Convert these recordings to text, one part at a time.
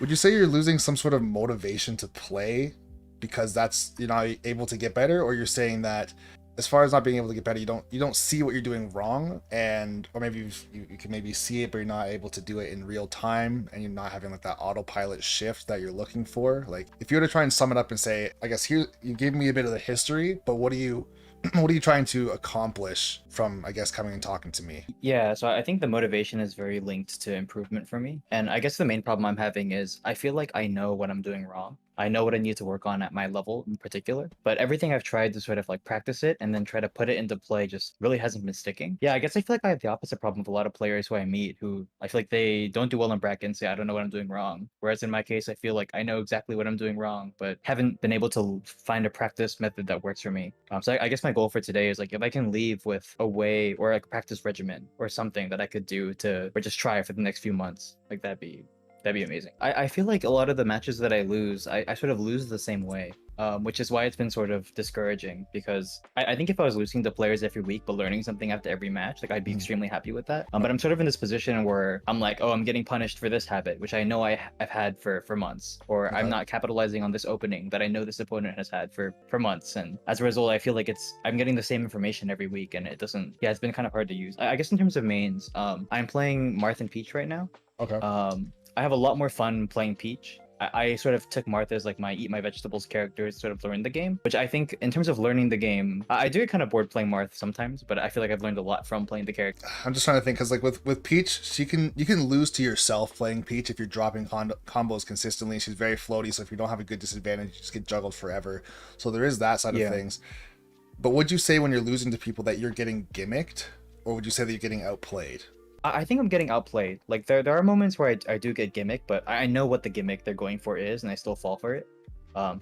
Would you say you're losing some sort of motivation to play because that's you're not able to get better, or you're saying that as far as not being able to get better, you don't see what you're doing wrong, and or maybe you can maybe see it, but you're not able to do it in real time, and you're not having like that autopilot shift that you're looking for. Like if you were to try and sum it up and say, I guess here you gave me a bit of the history, but what are you what are you trying to accomplish from I guess coming and talking to me? Yeah, so I think the motivation is very linked to improvement for me. And I guess the main problem I'm having is I feel like I know what I'm doing wrong. I know what I need to work on at my level in particular, but everything I've tried to sort of like practice it and then try to put it into play just really hasn't been sticking. Yeah, I guess I feel like I have the opposite problem with a lot of players who I meet who I feel like they don't do well in bracket and say, I don't know what I'm doing wrong. Whereas in my case, I feel like I know exactly what I'm doing wrong, but haven't been able to find a practice method that works for me. So I guess my goal for today is like if I can leave with a way or like a practice regimen or something that I could do to or just try for the next few months, like that'd be amazing. I feel like a lot of the matches that I lose, I sort of lose the same way, which is why it's been sort of discouraging because I think if I was losing to players every week but learning something after every match, like I'd be extremely happy with that. But I'm sort of in this position where I'm like, oh, I'm getting punished for this habit, which I know I've had for months, or I'm Okay. not capitalizing on this opening that I know this opponent has had for months, and as a result, I feel like I'm getting the same information every week, and it doesn't. Yeah, it's been kind of hard to use. I guess in terms of mains, I'm playing Marth and Peach right now. Okay. I have a lot more fun playing Peach. I sort of took Martha as like my eat my vegetables character to sort of learn the game, which I think in terms of learning the game, I do get kind of bored playing Martha sometimes, but I feel like I've learned a lot from playing the character. I'm just trying to think because like with Peach, you can lose to yourself playing Peach if you're dropping combos consistently. She's very floaty, so if you don't have a good disadvantage, you just get juggled forever. So there is that side of Yeah. things. But would you say when you're losing to people that you're getting gimmicked, or would you say that you're getting outplayed? I think I'm getting outplayed. Like there are moments where I do get gimmick, but I know what the gimmick they're going for is, and I still fall for it.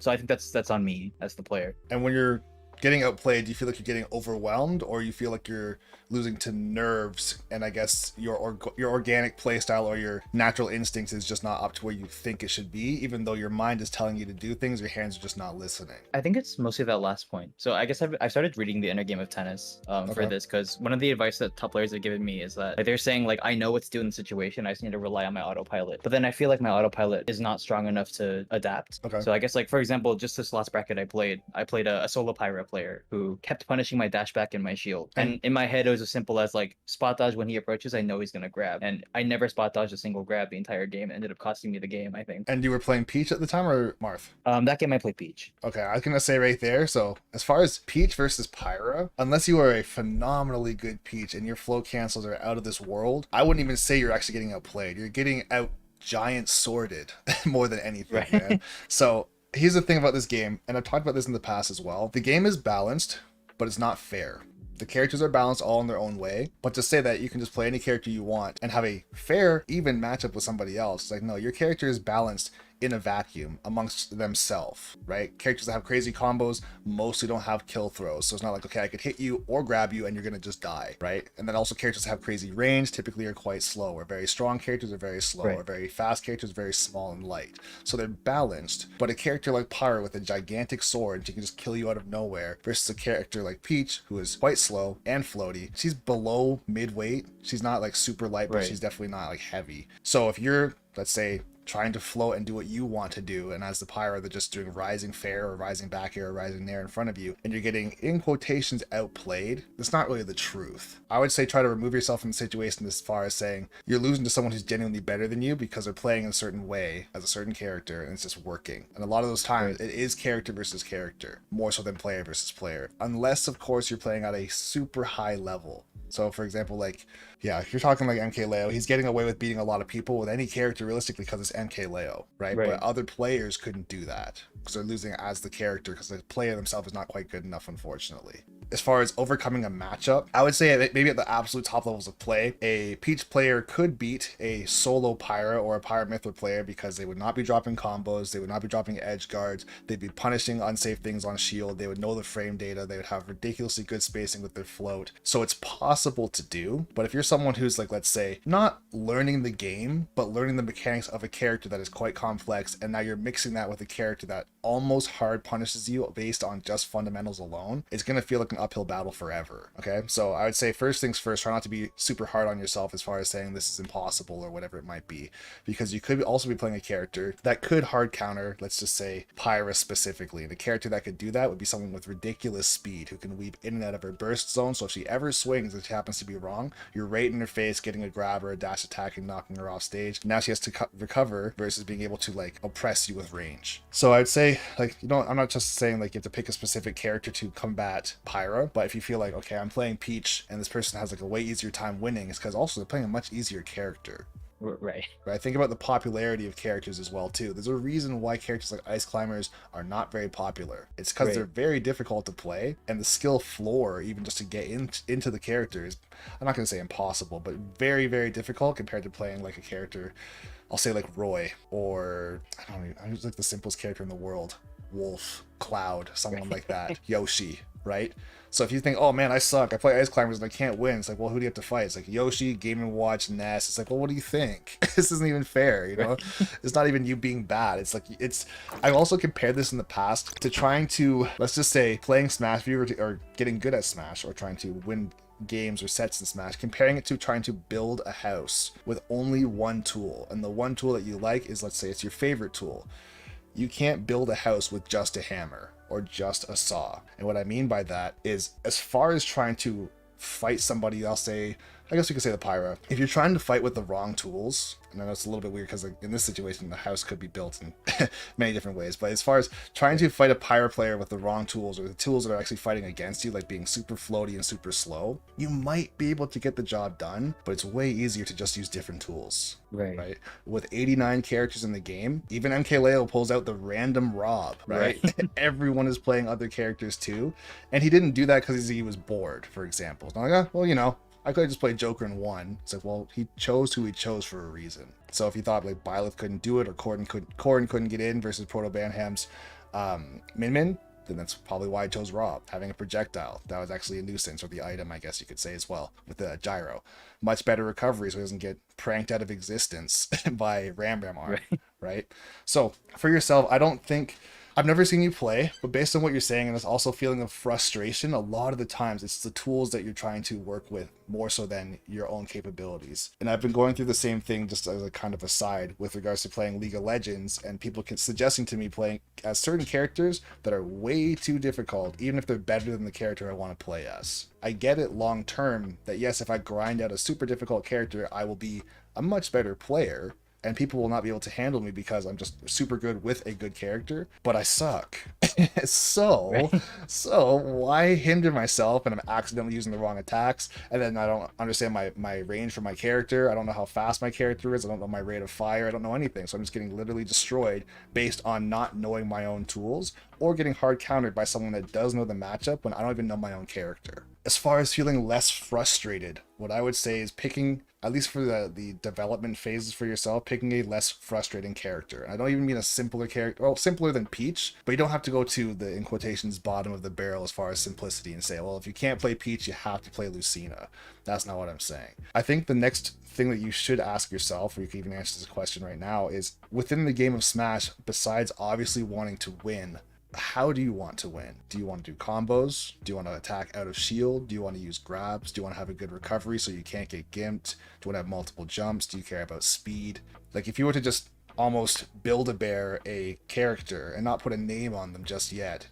So I think that's on me as the player. And when you're getting outplayed, do you feel like you're getting overwhelmed, or you feel like you're losing to nerves, and I guess your organic playstyle or your natural instincts is just not up to where you think it should be, even though your mind is telling you to do things, your hands are just not listening? I think it's mostly that last point. So I guess I started reading the inner game of tennis for Okay. this because one of the advice that top players have given me is that like, they're saying like I know what to do in the situation. I just need to rely on my autopilot. But then I feel like my autopilot is not strong enough to adapt. Okay. So I guess like for example, just this last bracket I played a solo pyro player who kept punishing my dashback and my shield. And in my head it was as simple as like spot dodge when he approaches, I know he's gonna grab. And I never spot dodged a single grab the entire game. It ended up costing me the game, I think. And you were playing Peach at the time or Marth? That game I played Peach. Okay, I was gonna say right there. So as far as Peach versus Pyra, unless you are a phenomenally good Peach and your flow cancels are out of this world, I wouldn't even say you're actually getting outplayed. You're getting out giant sworded more than anything, Right. man. So here's the thing about this game, and I've talked about this in the past as well. The game is balanced, but it's not fair. The characters are balanced all in their own way, but to say that you can just play any character you want and have a fair, even matchup with somebody else, it's like, no, your character is balanced in a vacuum amongst themselves, right? Characters that have crazy combos mostly don't have kill throws, so it's not like, okay, I could hit you or grab you and you're gonna just die, right? And then also characters that have crazy range typically are quite slow, or very strong characters are very slow, Right. or very fast characters are very small and light. So they're balanced, but a character like Pyra with a gigantic sword, she can just kill you out of nowhere, versus a character like Peach, who is quite slow and floaty. She's below mid-weight. She's not like super light, but Right. she's definitely not like heavy. So if you're, let's say, trying to float and do what you want to do, and as the Pyro they're just doing rising fair or rising back air or rising there in front of you, and you're getting in quotations outplayed, that's not really the truth. I would say try to remove yourself from the situation as far as saying you're losing to someone who's genuinely better than you because they're playing in a certain way as a certain character and it's just working. And a lot of those times it is character versus character more so than player versus player, unless of course you're playing at a super high level. So for example, like, yeah, if you're talking like MKLeo, he's getting away with beating a lot of people with any character realistically because it's MKLeo, right? Right. But other players couldn't do that because they're losing as the character because the player themselves is not quite good enough, unfortunately. As far as overcoming a matchup, I would say maybe at the absolute top levels of play, a Peach player could beat a solo Pyra or a Pyra Mythra player because they would not be dropping combos, they would not be dropping edge guards, they'd be punishing unsafe things on shield, they would know the frame data, they would have ridiculously good spacing with their float. So it's possible to do, but if you're someone who's like, let's say, not learning the game, but learning the mechanics of a character that is quite complex, and now you're mixing that with a character that almost hard punishes you based on just fundamentals alone, it's going to feel like an uphill battle forever. Okay, so I would say first things first, try not to be super hard on yourself as far as saying this is impossible or whatever it might be, because you could also be playing a character that could hard counter, let's just say, Pyra specifically. And a character that could do that would be someone with ridiculous speed who can weave in and out of her burst zone, so if she ever swings and she happens to be wrong, you're right in her face getting a grab or a dash attack and knocking her off stage. Now she has to recover versus being able to like oppress you with range. So I'd say, like, you know, I'm not just saying like you have to pick a specific character to combat Pyra, but if you feel like, okay, I'm playing Peach and this person has like a way easier time winning, it's because also they're playing a much easier character. Right. Right. Think about the popularity of characters as well too. There's a reason why characters like Ice Climbers are not very popular. It's because Right. they're very difficult to play, and the skill floor, even just to get into the characters, I'm not going to say impossible, but very, very difficult compared to playing like a character, I'll say like Roy, or I don't know, I was like the simplest character in the world, Wolf, Cloud, someone like that, Yoshi, right? So if you think, oh man, I suck, I play Ice Climbers and I can't win, it's like, well, who do you have to fight? It's like Yoshi, Game & Watch, Ness. It's like, well, what do you think? This isn't even fair, you know? It's not even you being bad. It's like, I've also compared this in the past to trying to, let's just say, playing Smash, or getting good at Smash, or trying to win games or sets in Smash, comparing it to trying to build a house with only one tool. And the one tool that you like is, let's say, it's your favorite tool. You can't build a house with just a hammer or just a saw. And what I mean by that is, as far as trying to fight somebody, I'll say, I guess you could say the Pyra, if you're trying to fight with the wrong tools, and I know it's a little bit weird because like, in this situation the house could be built in many different ways, but as far as trying to fight a Pyra player with the wrong tools, or the tools that are actually fighting against you, like being super floaty and super slow, you might be able to get the job done, but it's way easier to just use different tools. Right. With 89 characters in the game, even MKLeo pulls out the random Rob, right? Everyone is playing other characters too, and he didn't do that because he was bored, for example. It's not like, well, you know, I could have just played Joker and won. It's like, well, he chose who he chose for a reason. So if he thought like Byleth couldn't do it, or Corrin couldn't get in versus Proto Banham's Min Min, then that's probably why I chose Rob, having a projectile. That was actually a nuisance, or the item, I guess you could say as well, with the gyro. Much better recovery, so he doesn't get pranked out of existence by Ram Arm, right? So for yourself, I don't think, I've never seen you play, but based on what you're saying, and this also feeling of frustration, a lot of the times it's the tools that you're trying to work with more so than your own capabilities. And I've been going through the same thing, just as a kind of aside, with regards to playing League of Legends, and people suggesting to me playing as certain characters that are way too difficult, even if they're better than the character I want to play as. I get it long term that yes, if I grind out a super difficult character, I will be a much better player, and people will not be able to handle me because I'm just super good with a good character, but I suck. So why hinder myself, and I'm accidentally using the wrong attacks, and then I don't understand my range for my character, I don't know how fast my character is, I don't know my rate of fire, I don't know anything, so I'm just getting literally destroyed based on not knowing my own tools, or getting hard countered by someone that does know the matchup when I don't even know my own character. As far as feeling less frustrated, what I would say is picking, at least for the development phases for yourself, picking a less frustrating character. And I don't even mean a simpler character, well, simpler than Peach, but you don't have to go to the, in quotations, bottom of the barrel as far as simplicity and say, well, if you can't play Peach, you have to play Lucina. That's not what I'm saying. I think the next thing that you should ask yourself, or you can even answer this question right now, is within the game of Smash, besides obviously wanting to win, how do you want to win? Do you want to do combos? Do you want to attack out of shield? Do you want to use grabs? Do you want to have a good recovery so you can't get gimped? Do you want to have multiple jumps? Do you care about speed? Like, if you were to just almost Build-A-Bear a character and not put a name on them just yet,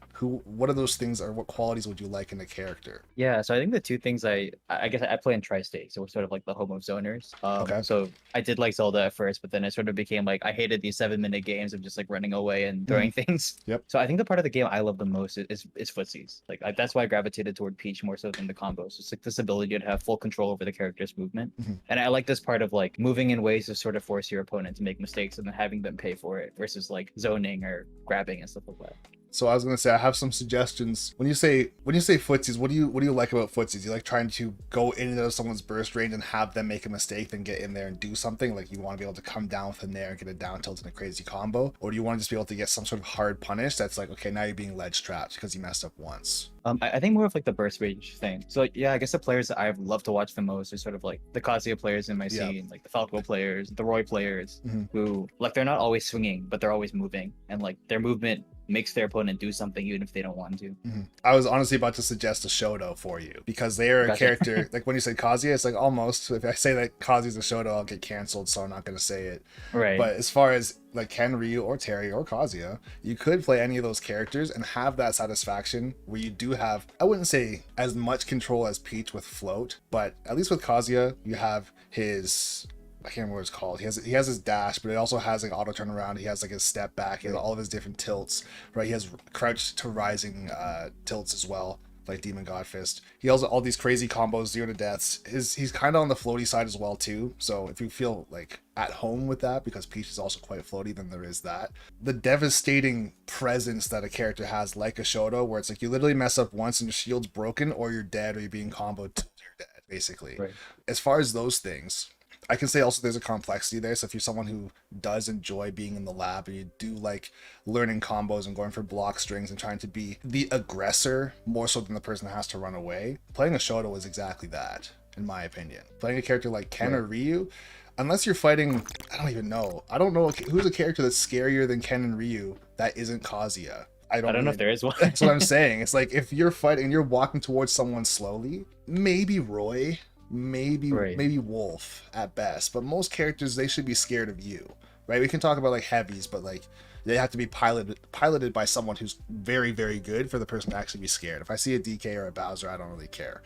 what are those things, or what qualities would you like in a character? Yeah, so I think the two things I guess I play in Tri-State, so we're sort of like the home of zoners. Okay. So I did like Zelda at first, but then it sort of became like I hated these 7-minute games of just like running away and throwing things. Yep. So I think the part of the game I love the most is footsies. Like that's why I gravitated toward Peach more so than the combos. It's like this ability to have full control over the character's movement, and I like this part of like moving in ways to sort of force your opponent to make mistakes and then having them pay for it, versus like zoning or grabbing and stuff like that. So I was gonna say I have some suggestions. When you say footsies, what do you like about footsies? You like trying to go in and out of someone's burst range and have them make a mistake, then get in there and do something. Like you want to be able to come down with a nair and get a down tilt and a crazy combo, or do you want to just be able to get some sort of hard punish that's like, okay, now you're being ledge trapped because you messed up once. I think more of like the burst range thing. So yeah, I guess the players that I've loved to watch the most are sort of like the Kazuya players in my Yeah. scene, like the Falco players, the Roy players, Mhm. who like they're not always swinging, but they're always moving, and like their movement makes their opponent do something even if they don't want to. I was honestly about to suggest a Shoto for you because they are a Gotcha. character. Like when you said Kazuya, it's like almost. If I say that Kazuya's a Shoto, I'll get canceled, so I'm not going to say it. Right. But as far as like Ken, Ryu, or Terry, or Kazuya, you could play any of those characters and have that satisfaction where you do have, I wouldn't say as much control as Peach with float, but at least with Kazuya, you have his, I can't remember what it's called. He has his dash, but it also has like auto turnaround. He has like his step back. He has all of his different tilts, right? He has crouch to rising tilts as well, like Demon God Fist. He has all these crazy combos, 0 to deaths. He's kind of on the floaty side as well too. So if you feel like at home with that, because Peach is also quite floaty, then there is that. The devastating presence that a character has, like a Shoto, where it's like you literally mess up once and your shield's broken, or you're dead, or you're being comboed till you're dead, basically. Right. As far as those things, I can say also there's a complexity there. So if you're someone who does enjoy being in the lab and you do like learning combos and going for block strings and trying to be the aggressor more so than the person that has to run away, playing a Shoto is exactly that, in my opinion. Playing a character like Ken or Ryu, unless you're fighting, I don't even know. I don't know who's a character that's scarier than Ken and Ryu that isn't Kazuya. I don't know if there is one. That's what I'm saying. It's like if you're fighting and you're walking towards someone slowly, maybe Roy, maybe Right. maybe Wolf at best, but most characters, they should be scared of you, right? We can talk about like heavies, but like they have to be piloted by someone who's very, very good for the person to actually be scared. If I see a DK or a Bowser, I don't really care,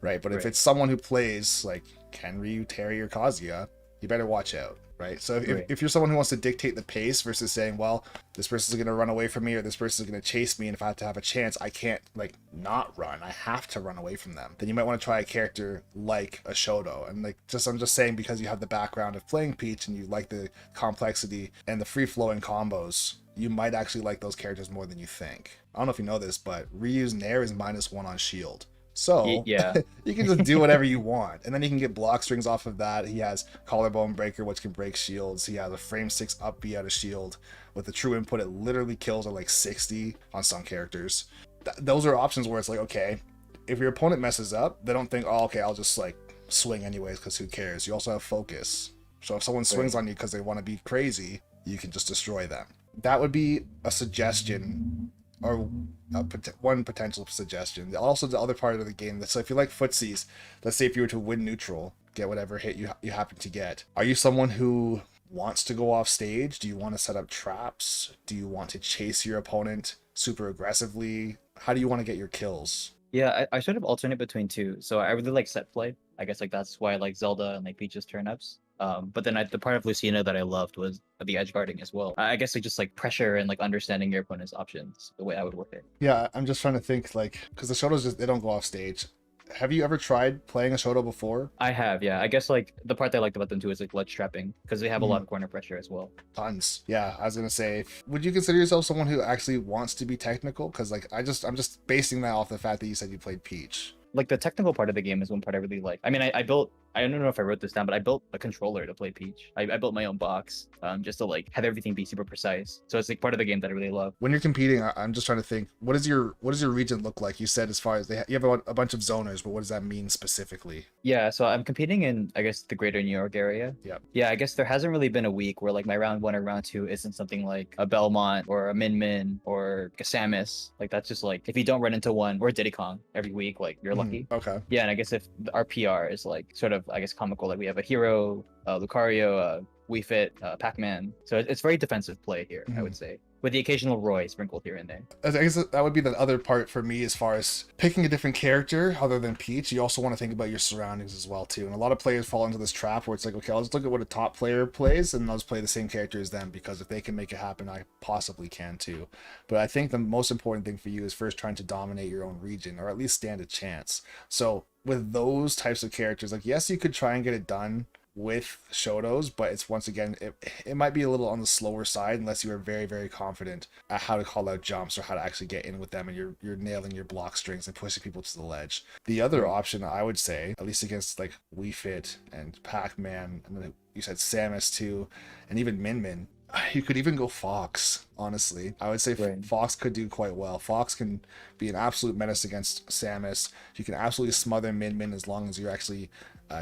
right? But if Right. it's someone who plays like Ken, Ryu, Terry, or Kazuya, you better watch out, right? So Right. if you're someone who wants to dictate the pace versus saying, well, this person's going to run away from me or this person's going to chase me, and if I have to have a chance, I can't like not run, I have to run away from them, then you might want to try a character like a Shoto. And like I'm just saying, because you have the background of playing Peach and you like the complexity and the free flowing combos, you might actually like those characters more than you think. I don't know if you know this, but Ryu's Nair is -1 on shield. So Yeah. you can just do whatever you want, and then you can get block strings off of that. He has Collarbone Breaker, which can break shields. He has a frame 6 up B out of shield. With the true input, it literally kills at like 60 on some characters. Those are options where it's like, okay, if your opponent messes up, they don't think, oh, okay, I'll just like swing anyways because who cares. You also have focus. So if someone swings on you because they want to be crazy, you can just destroy them. That would be a suggestion, or one potential suggestion. Also, the other part of the game, so if you like footsies, let's say if you were to win neutral, get whatever hit you happen to get, are you someone who wants to go off stage? Do you want to set up traps? Do you want to chase your opponent super aggressively? How do you want to get your kills? Yeah, I sort of alternate between two. So I really like set play. I guess like that's why I like Zelda and like Peach's turn-ups. But then the part of Lucina that I loved was the edge guarding as well. I guess like just like pressure and like understanding your opponent's options, the way I would work it. Yeah, I'm just trying to think, like, because the Shotos just, they don't go off stage. Have you ever tried playing a Shoto before? I have, yeah. I guess like the part that I liked about them too is like ledge trapping because they have a lot of corner pressure as well. Tons. Yeah, I was gonna say, would you consider yourself someone who actually wants to be technical? Because like I'm just basing that off the fact that you said you played Peach. Like the technical part of the game is one part I really like. I mean, I built, I don't know if I wrote this down, but I built a controller to play Peach. I built my own box just to like have everything be super precise. So it's like part of the game that I really love. When you're competing, I'm just trying to think, what does your region look like? You said as far as you have a bunch of zoners, but what does that mean specifically? Yeah, so I'm competing in, I guess, the greater New York area. Yep. Yeah, I guess there hasn't really been a week where like my round 1 or round 2 isn't something like a Belmont or a Min Min or a Samus. Like that's just like if you don't run into one or a Diddy Kong every week, like you're lucky. Okay. Yeah, and I guess if our PR is like sort of, I guess, comical, like we have a hero, Lucario, Wii Fit, Pac-Man. So it's very defensive play here, I would say, with the occasional Roy sprinkled here and there. I guess that would be the other part for me as far as picking a different character other than Peach. You also want to think about your surroundings as well too. And a lot of players fall into this trap where it's like, okay, I'll just look at what a top player plays and I'll just play the same character as them because if they can make it happen, I possibly can too. But I think the most important thing for you is first trying to dominate your own region or at least stand a chance. So with those types of characters, like yes, you could try and get it done with Shotos, but it's once again it might be a little on the slower side unless you are very, very confident at how to call out jumps or how to actually get in with them, and you're nailing your block strings and pushing people to the ledge. The other option I would say, at least against like Wii Fit and Pac-Man, and then you said Samus too, and even Min Min, you could even go Fox, honestly. I would say Right. Fox could do quite well. Fox can be an absolute menace against Samus. You can absolutely smother Min Min as long as you're actually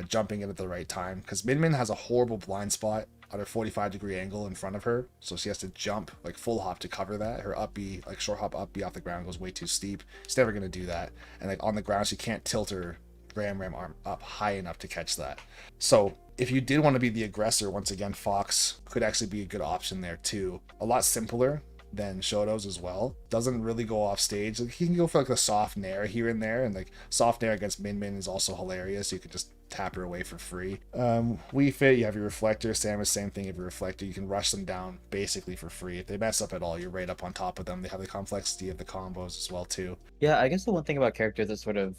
jumping in at the right time. Because Min Min has a horrible blind spot at her 45-degree angle in front of her. So she has to jump, like full hop to cover that. Her up B, like short hop up B off the ground goes way too steep. She's never going to do that. And like on the ground, she can't tilt her ram arm up high enough to catch that. So if you did want to be the aggressor, once again, Fox could actually be a good option there too. A lot simpler than Shotos as well. Doesn't really go off stage. Like he can go for like a soft nair here and there, and like soft nair against Min Min is also hilarious. You could just tap her away for free. Wii Fit, you have your reflector. Samus, same thing. You have your reflector. You can rush them down basically for free. If they mess up at all, you're right up on top of them. They have the complexity of the combos as well too. Yeah, I guess the one thing about characters that sort of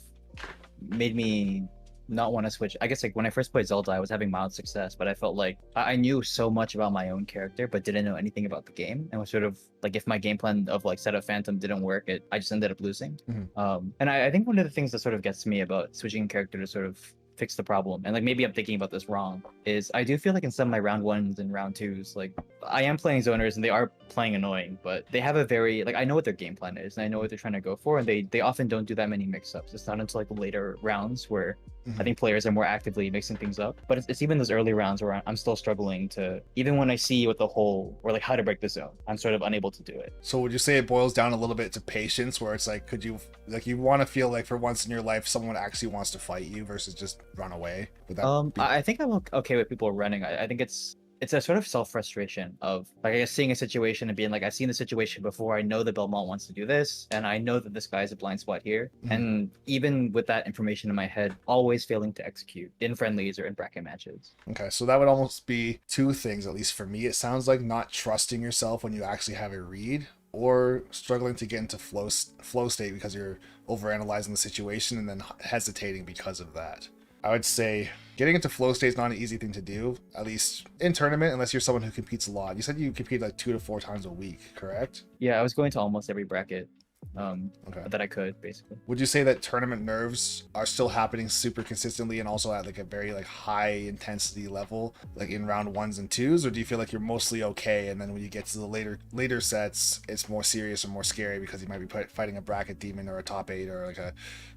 made me not want to switch. I guess like when I first played Zelda, I was having mild success, but I felt like I knew so much about my own character, but didn't know anything about the game, and was sort of like, if my game plan of like set up Phantom didn't work, I just ended up losing. And I think one of the things that sort of gets me about switching character to sort of fix the problem, and like maybe I'm thinking about this wrong, is I do feel like in some of my round ones and round twos, like I am playing zoners and they are playing annoying, but they have a very like, I know what their game plan is and I know what they're trying to go for, and they often don't do that many mix-ups. It's not until like the later rounds where I think players are more actively mixing things up, but it's even those early rounds where I'm still struggling to, even when I see what the whole, or like how to break the zone, I'm sort of unable to do it. So would you say it boils down a little bit to patience, where it's like, could you, like, you want to feel like for once in your life someone actually wants to fight you versus just run away? Would that be... I think I'm okay with people running. I think it's a sort of self-frustration of like, I guess, seeing a situation and being like, I've seen the situation before. I know that Belmont wants to do this, and I know that this guy's a blind spot here. And even with that information in my head, always failing to execute in friendlies or in bracket matches. Okay, so that would almost be two things, at least for me. It sounds like not trusting yourself when you actually have a read, or struggling to get into flow state because you're overanalyzing the situation and then hesitating because of that. I would say getting into flow state is not an easy thing to do, at least in tournament, unless you're someone who competes a lot. You said you compete like 2 to 4 times a week, correct? Yeah, I was going to almost every bracket Okay. that I could, basically. Would you say that tournament nerves are still happening super consistently and also at like a very like high intensity level, like in round 1s and 2s, or do you feel like you're mostly okay, and then when you get to the later sets, it's more serious or more scary because you might be fighting a bracket demon or a top 8 or like a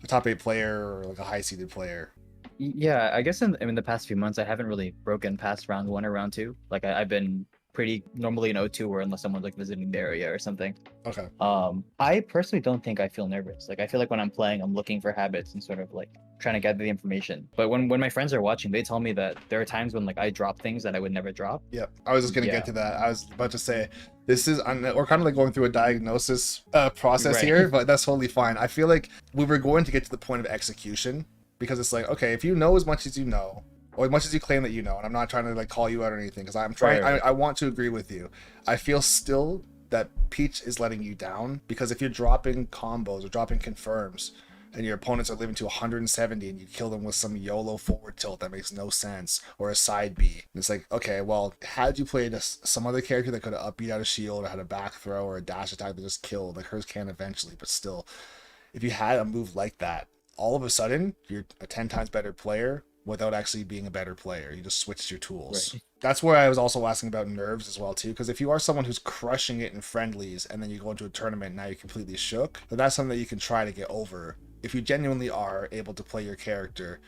top 8 player or like a high seeded player? Yeah, I guess in the past few months, I haven't really broken past round 1 or round 2. Like I've been pretty normally in O2, or unless someone's like visiting the area or something. Okay. I personally don't think I feel nervous. Like I feel like when I'm playing, I'm looking for habits and sort of like trying to gather the information. But when my friends are watching, they tell me that there are times when like I drop things that I would never drop. Yep. I was just gonna get to that. I was about to say this is we're kind of like going through a diagnosis process Right. here, but that's totally fine. I feel like we were going to get to the point of execution, because it's like, okay, if you know as much as you know, or as much as you claim that you know, and I'm not trying to like call you out or anything, because I'm trying, Right. I want to agree with you. I feel still that Peach is letting you down, because if you're dropping combos or dropping confirms and your opponents are living to 170 and you kill them with some YOLO forward tilt that makes no sense, or a side B, and it's like, okay, well, had you played some other character that could have upbeat out a shield or had a back throw or a dash attack that just killed, like hers can eventually, but still, if you had a move like that, all of a sudden you're a 10 times better player without actually being a better player. You just switched your tools. Right. That's where I was also asking about nerves as well too, because if you are someone who's crushing it in friendlies and then you go into a tournament and now you're completely shook, then that's something that you can try to get over if you genuinely are able to play your character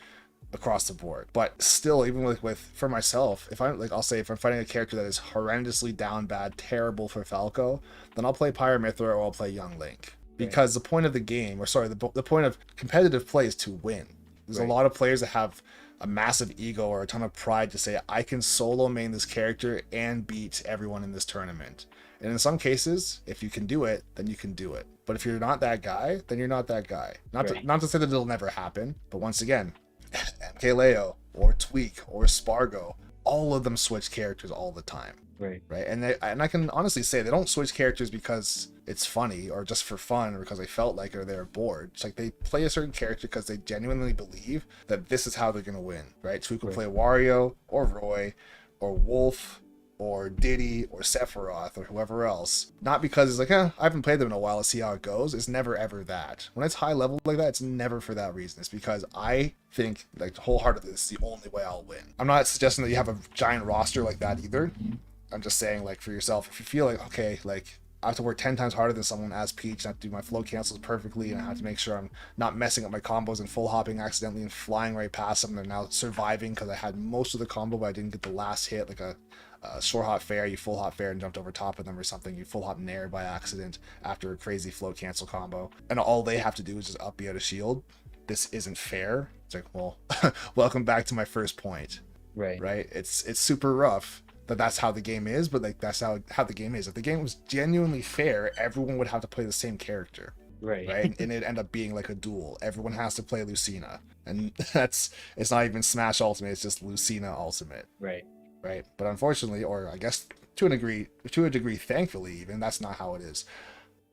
across the board. But still, even with for myself, if I'm like, I'll say if I'm fighting a character that is horrendously down bad, terrible for Falco, then I'll play Pyramithra or I'll play Young Link. Because the point of the game, or sorry, the point of competitive play is to win. There's a lot of players that have a massive ego or a ton of pride to say, I can solo main this character and beat everyone in this tournament. And in some cases, if you can do it, then you can do it. But if you're not that guy, then you're not that guy. Not to say that it'll never happen, but once again, MKLeo or Tweak or Spargo, all of them switch characters all the time. Right. Right, and I can honestly say they don't switch characters because it's funny or just for fun or because they felt like it or they're bored. It's like they play a certain character because they genuinely believe that this is how they're gonna win. Right, so we can play Wario or Roy or Wolf or Diddy or Sephiroth or whoever else, not because it's like, I haven't played them in a while, let's see how it goes. It's never ever that. When it's high level like that, it's never for that reason. It's because I think, like, wholeheartedly, this is the only way I'll win. I'm not suggesting that you have a giant roster like that either. I'm just saying, like, for yourself, if you feel like, okay, like, I have to work 10 times harder than someone as Peach, and I have to do my flow cancels perfectly, and I have to make sure I'm not messing up my combos and full hopping accidentally and flying right past them. They're now surviving because I had most of the combo, but I didn't get the last hit, like a short hop fair, you full hop fair and jumped over top of them or something, you full hop nair by accident after a crazy flow cancel combo, and all they have to do is just up B out a shield. This isn't fair. It's like, well, welcome back to my first point. Right? It's super rough that's how the game is, but like that's how the game is. If the game was genuinely fair, everyone would have to play the same character. Right? And it'd end up being like a duel. Everyone has to play Lucina. And it's not even Smash Ultimate, it's just Lucina Ultimate. Right. But unfortunately, or I guess to a degree, thankfully, even that's not how it is.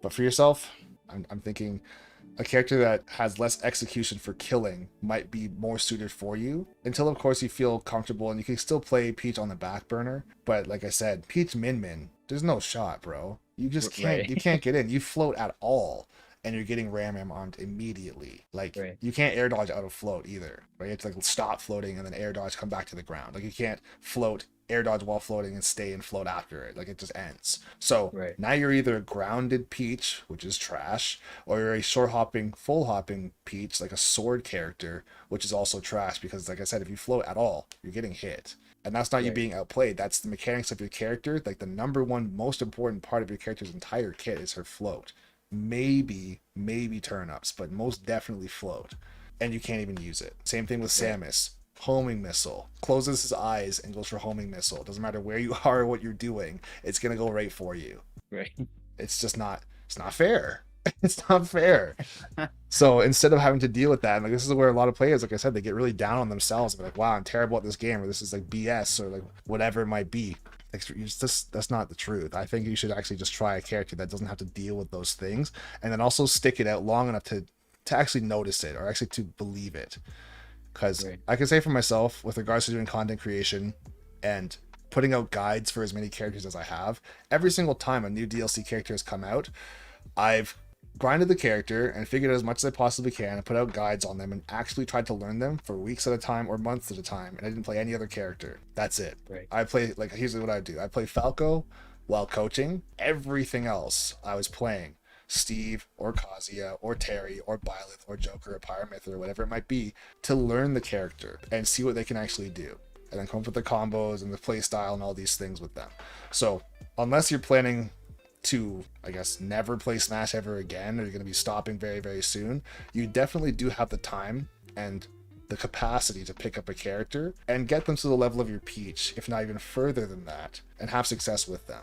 But for yourself, I'm thinking a character that has less execution for killing might be more suited for you, until of course you feel comfortable and you can still play Peach on the back burner. But like I said, Peach Min, there's no shot, bro. You just can't you can't get in. You float at all and you're getting ram armed immediately. Like, you can't air dodge out of float either, right? It's like stop floating and then air dodge, come back to the ground. Like, you can't float, air dodge while floating and stay and float after it. Like, it just ends. So now you're either a grounded Peach, which is trash, or you're a short hopping, full hopping Peach, like a sword character, which is also trash because, like I said, if you float at all, you're getting hit. And that's not you being outplayed. That's the mechanics of your character. Like, the number one most important part of your character's entire kit is her float. Maybe turn-ups, but most definitely float. And you can't even use it. Same thing with Samus. Homing missile. Closes his eyes and goes for homing missile. Doesn't matter where you are or what you're doing. It's going to go right for you. It's just not, it's not fair. It's not fair. So instead of having to deal with that, like, this is where a lot of players, like I said, they get really down on themselves and be like, wow, I'm terrible at this game, or this is like BS, or like whatever it might be. That's not the truth. I think you should actually just try a character that doesn't have to deal with those things, and then also stick it out long enough to actually notice it, or actually to believe it. Because I can say for myself, with regards to doing content creation and putting out guides for as many characters as I have, every single time a new DLC character has come out, I've grinded the character and figured out as much as I possibly can and put out guides on them and actually tried to learn them for weeks at a time or months at a time, and I didn't play any other character. That's it. I play, like, here's what I do. I play Falco while coaching. Everything else I was playing Steve or Kazuya or Terry or Byleth or Joker or Pyramith or whatever it might be, to learn the character and see what they can actually do, and then come up with the combos and the play style and all these things with them. So unless you're planning to, I guess, never play Smash ever again, or you're going to be stopping very, very soon, you definitely do have the time and the capacity to pick up a character and get them to the level of your Peach, if not even further than that, and have success with them.